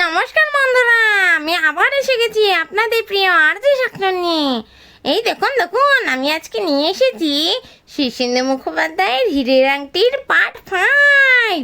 নমস্কার বন্ধুরা, আমি আবার এসে গেছি আপনাদের প্রিয় আরজে শাকচুন্নি নিয়ে। এই দেখুন দেখুন, আমি আজকে নিয়ে এসেছি শীর্ষেন্দু মুখোপাধ্যায়ের হীরের আংটির পার্ট 5।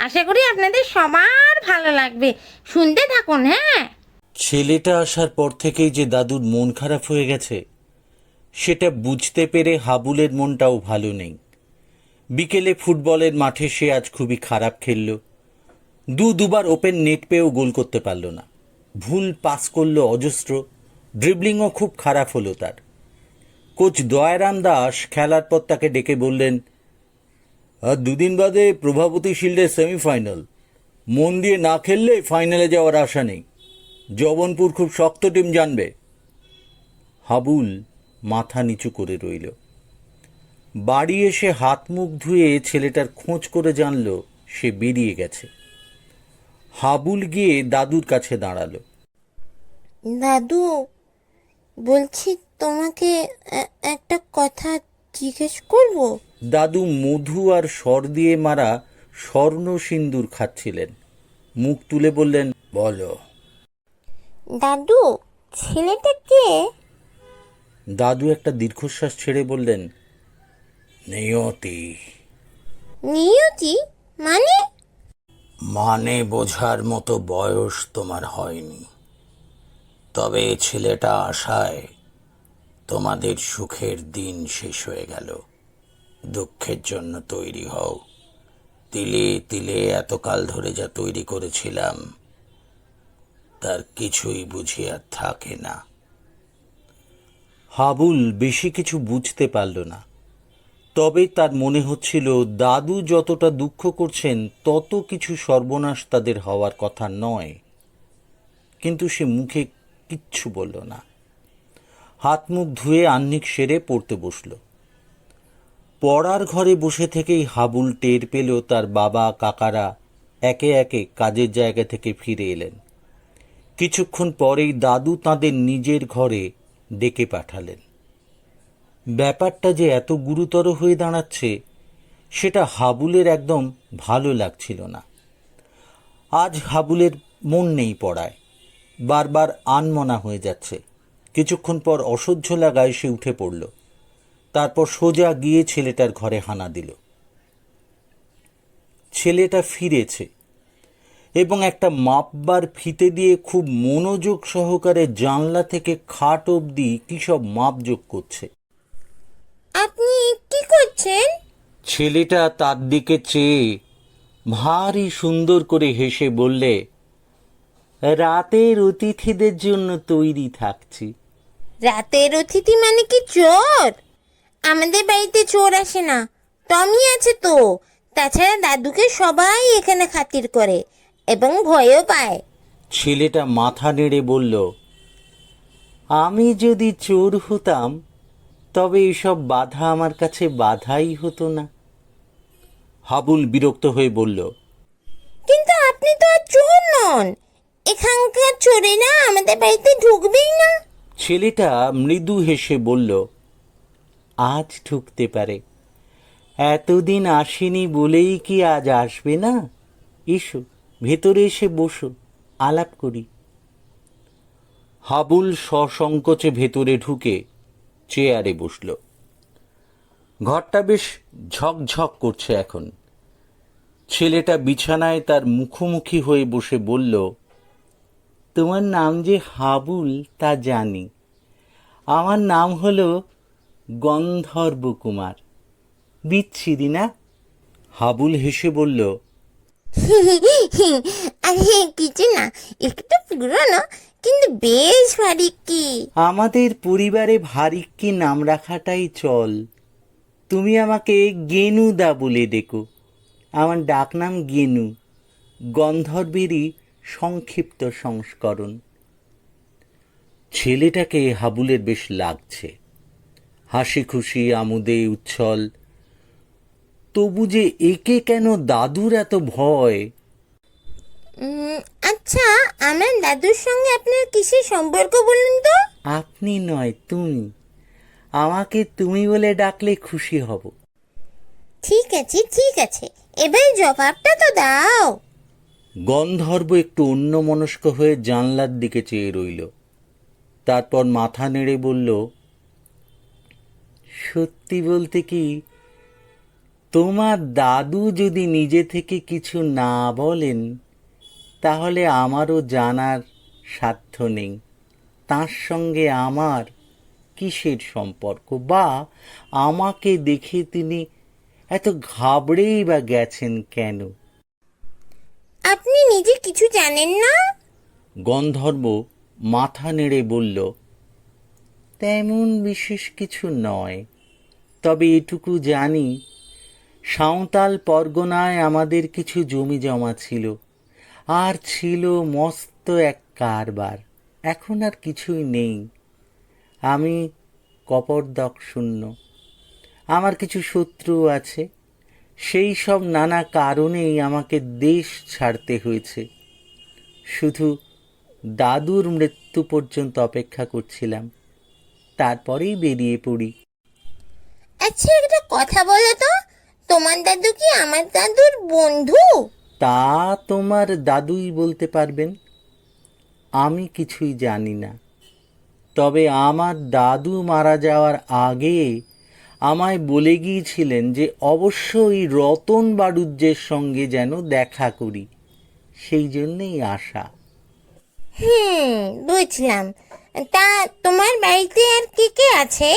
আশা করি আপনাদের সবার ভালো লাগবে, শুনতে থাকুন। হ্যাঁ, ছেলেটা আসার পর থেকেই যে দাদুর মন খারাপ হয়ে গেছে সেটা বুঝতে পেরে হাবুলের মনটাও ভালো নেই। বিকেলে ফুটবলের মাঠে সে আজ খুবই খারাপ খেলল। দুবার ওপেন নেট পেয়েও গোল করতে পারল না। ভুল পাস করলো অজস্র, ড্রিবলিংও খুব খারাপ হলো তার। কোচ দয়ারাম দাস খেলার পর তাকে ডেকে বললেন, আর দুদিন বাদে প্রভাবতী শিল্ডের সেমিফাইনাল, মন দিয়ে না খেললে ফাইনালে যাওয়ার আশা নেই। জবনপুর খুব শক্ত টিম জানবে। হাবুল মাথা নিচু করে রইল। বাড়ি এসে হাত মুখ ধুয়ে ছেলেটার খোঁজ করে জানল সে বেরিয়ে গেছে। হাবুল গিয়ে দাদুর কাছে দাঁড়ালো। দাদু, বলছি তোমাকে একটা কথা জিজ্ঞেস করব। দাদু মধু আর স্বর দিয়ে মারা স্বর্ণ সিন্দুর খাচ্ছিলেন। মুখ তুলে বললেন, বলো। দাদু, ছেলেটা কে? দাদু একটা দীর্ঘশ্বাস ছেড়ে বললেন, নিয়তি। নিয়তি মানে? মানে বোঝার মতো বয়স তোমার হয়নি, তবে ছেলেটা আশায় তোমাদের সুখের দিন শেষ হয়ে গেল। দুঃখের জন্য তৈরি হও। তিলে তিলে এতকাল ধরে যা তৈরি করেছিলাম তার কিছুই বুঝি আর থাকে না। হাবুল বেশি কিছু বুঝতে পারল না, তবে তার মনে হচ্ছিল দাদু যতটা দুঃখ করছেন তত কিছু সর্বনাশ তাদের হওয়ার কথা নয়। কিন্তু সে মুখে কিচ্ছু বলল না। হাত মুখ ধুয়ে আহ্নিক সেরে পড়তে বসল। পড়ার ঘরে বসে থেকেই হাবুল টের পেল তার বাবা কাকারা একে একে কাজের জায়গা থেকে ফিরে এলেন। কিছুক্ষণ পরেই দাদু তাদের নিজের ঘরে ডেকে পাঠালেন। ব্যাপারটা যে এত গুরুতর হয়ে দাঁড়াচ্ছে সেটা হাবুলের একদম ভালো লাগছিল না। আজ হাবুলের মন নেই পড়ায়, বারবার আনমনা হয়ে যাচ্ছে। কিছুক্ষণ পর অসহ্য লাগায় সে উঠে পড়ল। তারপর সোজা গিয়ে ছেলেটার ঘরে হানা দিল। ছেলেটা ফিরেছে এবং একটা মাপবার ফিতে দিয়ে খুব মনোযোগ সহকারে জানলা থেকে খাট অবধি কী সব মাপযোগ করছে। আপনি কি করছেন? ছেলেটা তার দিকে চেয়ে ভারী সুন্দর করে হেসে বললে, রাতের অতিথিদের জন্য তৈরি থাকছি। রাতের অতিথি মানে কি চোর? আমাদের বাড়িতে চোর আসে না, টমি আছে তো। তাছাড়া দাদুকে সবাই এখানে খাতির করে এবং ভয়ও পায়। ছেলেটা মাথা নেড়ে বলল, আমি যদি চোর হতাম তবে এসব বাধা আমার কাছে বাধাই হতো না। হাবুল বিরক্ত হয়ে বলল, কিন্তু আপনি তো আর চোর নন। এখানকার চোরেরা আমাদের বাড়িতে ঢুকবেই না। ছেলেটা মৃদু হেসে বলল, আজ ঢুকতে পারে, এতদিন আসেনি বলেই কি আজ আসবে না? এসো, ভেতরে এসে বসো, আলাপ করি। হাবুল সসংকোচে ভেতরে ঢুকে চেয়ারে বসল। ঘরটা বেশ ঝকঝক করছে এখন। ছেলেটা বিছানায় তার মুখোমুখি হয়ে বসে বলল, তোমার নাম যে হাবুল তা জানি। আমার নাম হলো গন্ধর্ব কুমার। বিচ্ছিরি না? হাবুল হেসে বলল, আরে কিছু না, একটু পুরনো কিন্তু বেশ ভারী। কি আমাদের পরিবারে ভারিক্কি নাম রাখাটাই চল। তুমি আমাকে গেনুদা বলে ডেকো। আমার ডাকনাম গেনু, গন্ধর্বেরই সংক্ষিপ্ত সংস্করণ। ছেলেটাকে হাবুলের বেশ লাগছে, হাসি খুশি আমোদে উচ্ছল। তবু যে একে কেন দাদুর এত ভয়? আচ্ছা, আমার দাদুর সঙ্গে আপনার কিসের সম্পর্ক বলুন তো? আপনি নয়, তুমি। আমাকে তুমি বলে ডাকলে খুশি হব। ঠিক আছে ঠিক আছে, এবার জবাবটা তো দাও। গন্ধর্ব একটু অন্যমনস্ক হয়ে জানলার দিকে চেয়ে রইল। তারপর মাথা নেড়ে বলল, সত্যি বলতে কি, তোমার দাদু যদি নিজে থেকে কিছু না বলেন তাহলে আমারও জানার সাধ্য নেই তাঁর সঙ্গে আমার কিসের সম্পর্ক, বা আমাকে দেখে তিনি এত ঘাবড়েই বা গেছেন কেন। আপনি নিজে কিছু জানেন না? গন্ধর্ব মাথা নেড়ে বলল, তেমন বিশেষ কিছু নয়, তবে এটুকু জানি সাঁওতাল পরগনায় আমাদের কিছু জমি জমা ছিল, আর ছিল মস্ত এক কারবার। এখন আর কিছুই নেই। আমি কপর্দক শূন্য। আমার কিছু শত্রু আছে। সেই সব নানা কারণেই আমাকে দেশ ছাড়তে হয়েছে। শুধু দাদুর মৃত্যু পর্যন্ত অপেক্ষা করছিলাম, তারপরেই বেরিয়ে পড়ি। আচ্ছা, একটা কথা বলো তো, তোমার দাদু কি আমার দাদুর বন্ধু? তা তোমার দাদুই বলতে পারবেন, আমি কিছুই জানি না। তবে আমার দাদু মারা যাওয়ার আগে আমায় বলে গিয়েছিলেন যে অবশ্যই রতন বাড়ুজ্যের সঙ্গে যেন দেখা করি, সেই জন্যেই আসা। বুঝলাম। তা তোমার বাড়িতে আর কে কে আছে?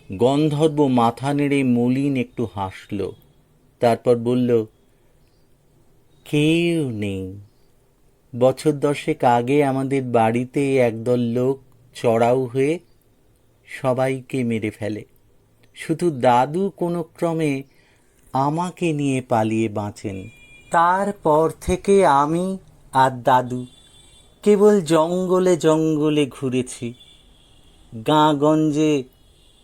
গন্ধর্ব মাথা নেড়ে মলিন একটু হাসল, তারপর বলল, কেউ নেই। বছর 10 আগে আমাদের বাড়িতে একদল লোক চড়াও হয়ে সবাইকে মেরে ফেলে। শুধু দাদু কোনো ক্রমে আমাকে নিয়ে পালিয়ে বাঁচেন। তারপর থেকে আমি আর দাদু কেবল জঙ্গলে জঙ্গলে ঘুরেছি, গাঁগঞ্জে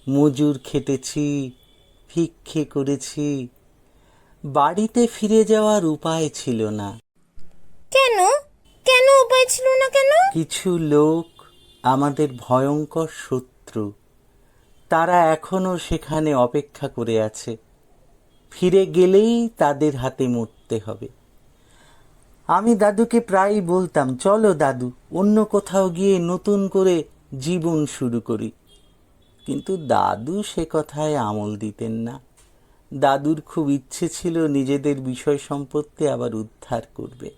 মজুর খেটেছি, ভিক্ষে করেছি। বাড়িতে ফিরে যাওয়ার উপায় ছিল না। কেন? কেন উপায় ছিল না কেন? কিছু লোক আমাদের ভয়ঙ্কর শত্রু, তারা এখনো সেখানে অপেক্ষা করে আছে। ফিরে গেলেই তাদের হাতে মরতে হবে। আমি দাদুকে প্রায়ই বলতাম, চলো দাদু, অন্য কোথাও গিয়ে নতুন করে জীবন শুরু করি। কিন্তু দাদু সে কথায় আমল দিতেন না। দাদুর খুব ইচ্ছে ছিল নিজেদের বিষয় সম্পত্তি আবার উদ্ধার করবে,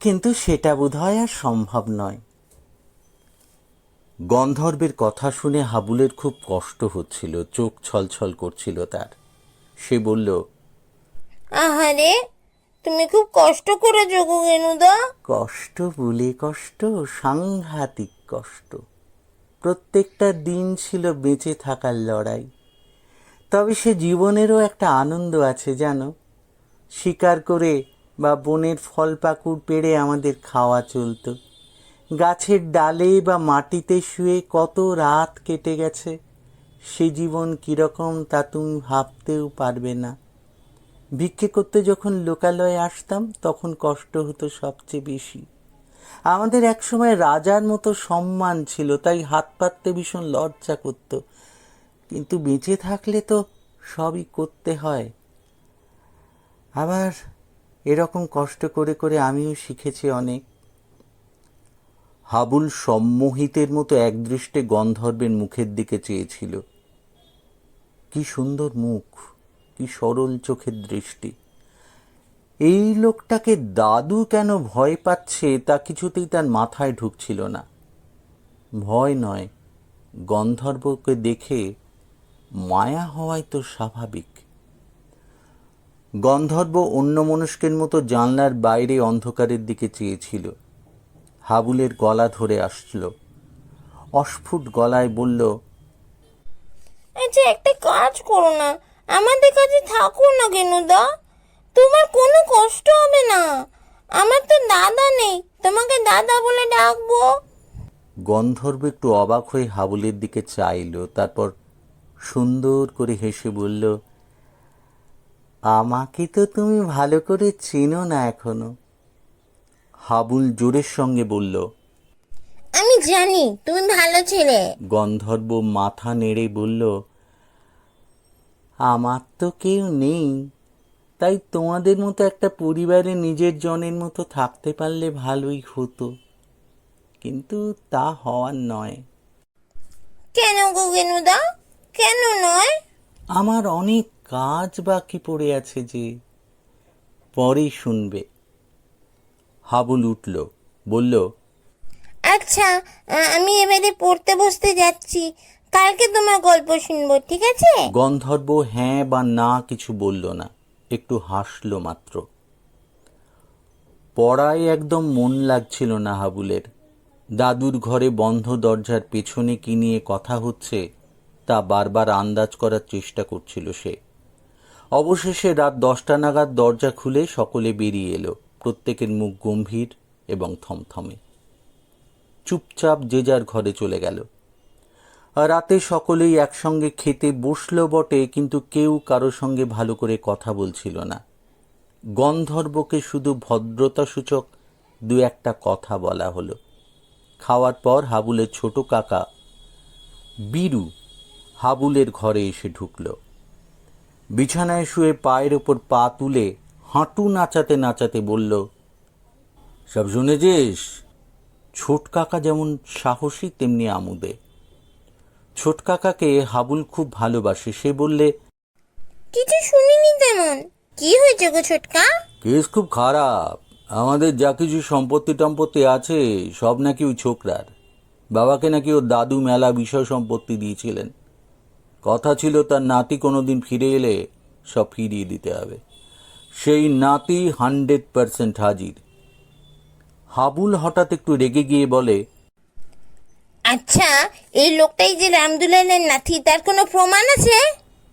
কিন্তু সেটা বোধহয় আর সম্ভব নয়। গন্ধর্বের কথা শুনে হাবুলের খুব কষ্ট হচ্ছিল, চোখ ছলছল করছিল তার। সে বলল, আহারে, তুমি খুব কষ্ট করেছো গো গেনুদা। কষ্ট বলে কষ্ট, সাংঘাতিক কষ্ট। প্রত্যেকটা দিন ছিল বেঁচে থাকার লড়াই। তবে সে জীবনেরও একটা আনন্দ আছে জানো। শিকার করে বা বনের ফল পাকুড় পেড়ে আমাদের খাওয়া চলতো। গাছের ডালে বা মাটিতে শুয়ে কত রাত কেটে গেছে, সে জীবন কীরকম তা তুমি ভাবতেও পারবে না। ভিক্ষে করতে যখন লোকালয়ে আসতাম তখন কষ্ট হতো সবচেয়ে বেশি। আমাদের একসময় রাজার মতো সম্মান ছিল, তাই হাত পাততে ভীষণ লজ্জা করত। কিন্তু বেঁচে থাকলে তো সবই করতে হয়। আবার এরকম কষ্ট করে করে আমিও শিখেছি অনেক। হাবুল সম্মোহিতের মতো একদৃষ্টে গন্ধর্বের মুখের দিকে চেয়েছিল। কি সুন্দর মুখ, কি সরল চোখের দৃষ্টি। এই লোকটাকে দাদু কেন ভয় পাচ্ছে তা কিছুতেই তার মাথায় ঢুকছিল না। ভয় নয়, গন্ধর্বকে দেখে মায়া হওয়াই তো স্বাভাবিক। গন্ধর্ব অন্যমনস্কের মতো জানলার বাইরে অন্ধকারের দিকে চেয়েছিল। হাবুলের গলা ধরে আসছিল, অস্ফুট গলায় বলল, আচ্ছা, একটা কাজ করো না, আমাদের কাছে থাকো না গেনুদা। তোমার কোনো কষ্ট হবে না। আমার তো দাদা নেই, তোমাকে দাদা বলে ডাকবো। গন্ধর্ব একটু অবাক হয়ে হাবুলের দিকে চাইল, তারপর সুন্দর করে হেসে বলল, আমাকে তো তুমি ভালো করে চেনো না এখনো। হাবুল জোরের সঙ্গে বলল, আমি জানি তুমি ভালো ছেলে। গন্ধর্ব মাথা নেড়ে বলল, আমার তো কেউ নেই, তাই তোমাদের মতো একটা পরিবারে নিজের জনের মতো থাকতে পারলে ভালোই হতো, কিন্তু তা হওয়ার নয়। কেন গো গেনুদা, কেন নয়? আমার অনেক কাজ বাকি পড়ে আছে যে, পরে শুনবে। হাবুল উঠল, বলল, আচ্ছা, আমি এবারে পড়তে বসতে যাচ্ছি, কালকে তোমার গল্প শুনবো, ঠিক আছে? গন্ধর্ব হ্যাঁ বা না কিছু বলল না, একটু হাসল মাত্র। পড়ায় একদম মন লাগছিল না হাবুলের। দাদুর ঘরে বন্ধ দরজার পেছনে কি নিয়ে কথা হচ্ছে তা বারবার আন্দাজ করার চেষ্টা করছিল সে। অবশেষে রাত 10টা নাগাদ দরজা খুলে সকলে বেরিয়ে এলো, প্রত্যেকের মুখ গম্ভীর এবং থমথমে। চুপচাপ যে যার ঘরে চলে গেল। রাতে সকলেই একসঙ্গে খেতে বসলো বটে, কিন্তু কেউ কারো সঙ্গে ভালো করে কথা বলছিল না। গন্ধর্বকে শুধু ভদ্রতাসূচক দু একটা কথা বলা হলো। খাওয়ার পর হাবুলের ছোট কাকা বীরু হাবুলের ঘরে এসে ঢুকল। বিছানায় শুয়ে পায়ের ওপর পা তুলে হাঁটু নাচাতে নাচাতে বলল, সব শুনেছিস? ছোট কাকা যেমন সাহসী তেমনি আমুদে। ছোট কাকাকে হাবুল খুব ভালোবাসে। সে বললে, কিছু শুনিনি তেমন। কি হয়েছে গো ছোটকা? কেস খুব খারাপ। আমাদের যা কিছু সম্পত্তি টম্পত্তি আছে সব নাকি ওই ছোকরার। বাবাকে নাকি ওর দাদু মেলা বিষয় সম্পত্তি দিয়েছিলেন। কথা ছিল তার নাতি কোনোদিন ফিরে এলে সব ফিরিয়ে দিতে হবে। সেই নাতি 100% হাজির। হাবুল হঠাৎ একটু রেগে গিয়ে বলে, আচ্ছা, এই লোকটাই যে রামদুলালের নাতি, তার কোনো প্রমাণ আছে?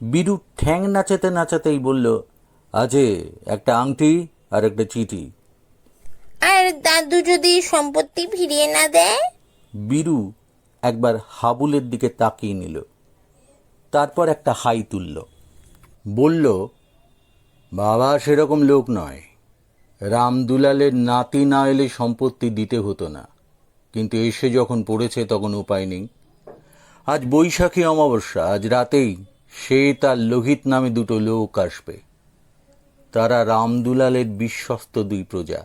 বীরু ঠ্যাং নাচাতে নাচাতেই বলল, আছে, একটা আংটি আর একটা চিঠি। আর দাদু যদি সম্পত্তি ফিরিয়ে না দেয়? বীরু একবার হাবুলের দিকে তাকিয়ে নিল, তারপর একটা হাই তুলল, বলল, বাবা সেরকম লোক নয়। রামদুলালের নাতি না এলে সম্পত্তি দিতে হতো না, কিন্তু এসে যখন পড়েছে তখন উপায় নেই। আজ বৈশাখী অমাবস্যা, আজ রাতেই সে তার লোহিত নামে দুটো লোক আসবে। তারা রামদুলালের বিশ্বস্ত দুই প্রজা।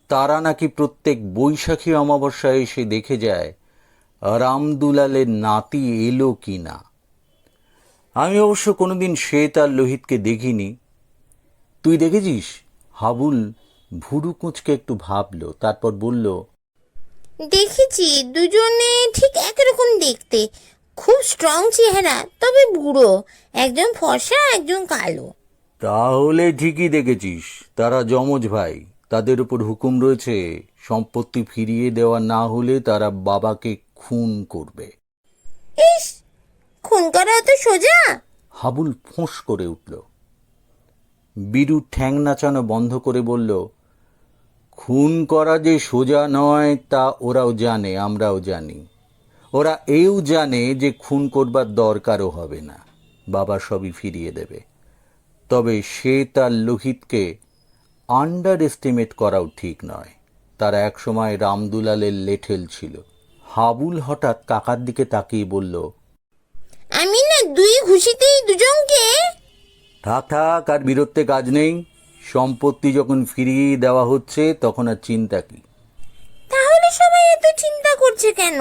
তারা নাকি প্রত্যেক বৈশাখী অমাবস্যায় এসে দেখে যায় রামদুলালের নাতি এলো কি না। আমি অবশ্য কোনোদিন সে তার লোহিতকে দেখিনি। তুই দেখেছিস? হাবুল ভুরু কুঁচকে একটু ভাবল, তারপর বলল, দেখেছি, দুজনে ঠিক একরকম দেখতে, খুব স্ট্রং চেহারা, তবে বুড়ো। একজন ফর্সা, একজন কালো। তাহলে ঠিকই দেখেছিস। তারা যমজ ভাই। তাদের উপর হুকুম রয়েছে, সম্পত্তি ফিরিয়ে দেওয়া না হলে তারা বাবাকে খুন করবে। ইস, খুন করা অত সোজা? হাবুল ফোঁস করে উঠল। বীরু ঠ্যাং নাচানো বন্ধ করে বলল, খুন করা যে সোজা নয় তা ওরাও জানে, আমরাও জানি। ওরা এও জানে যে খুন করবার দরকারও হবে না, বাবা সবই ফিরিয়ে দেবে। তবে সে তার লোহিতকে আন্ডার এস্টিমেট করাও ঠিক নয়। তারা একসময় রামদুলালের লেঠেল ছিল। হাবুল হঠাৎ কাকার দিকে তাকিয়ে বলল, আমি না দুই ঘুষিতেই দুজনকে। থাক থাক, আর বিরক্তে কাজ নেই। সম্পত্তি যখন ফিরিয়ে দেওয়া হচ্ছে তখন আর চিন্তা কি? তাহলে সবাই এত চিন্তা করছে কেন?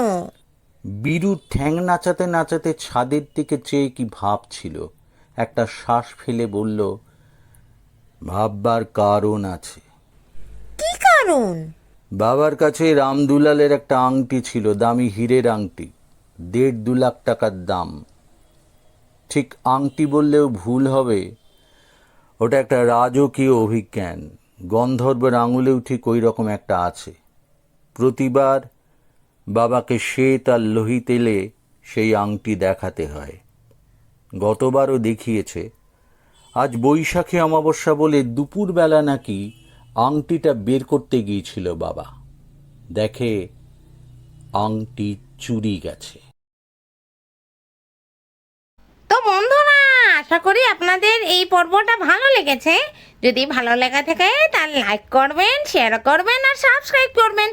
বীরু ঠ্যাং নাচাতে নাচাতে ছাদের দিকে চেয়ে কি ভাবছিল। একটা শ্বাস ফেলে বলল, ভাববার কারণ আছে। কি কারণ? বাবার কাছে রামদুলালের একটা আংটি ছিল, দামি হীরের আংটি, 1.5-2 লাখ টাকার দাম। ঠিক আংটি বললেও ভুল হবে, ওটা একটা রাজকীয় অভিজ্ঞান। গন্ধর্বের আঙুলেও ঠিক ওই রকম একটা আছে। প্রতিবার বাবাকে সে তার লোহিত এলে সেই আংটি দেখাতে হয়। গতবারও দেখিয়েছে। আজ বৈশাখী অমাবস্যা বলে দুপুরবেলা নাকি আংটিটা বের করতে গিয়েছিল বাবা, দেখে আংটি চুরি গেছে। তো বন্ধুরা, আশা করি আপনাদের এই পর্বটা ভালো লেগেছে। যদি ভালো লেগে থাকে তাহলে লাইক করবেন, শেয়ার করবেন আর সাবস্ক্রাইব করবেন।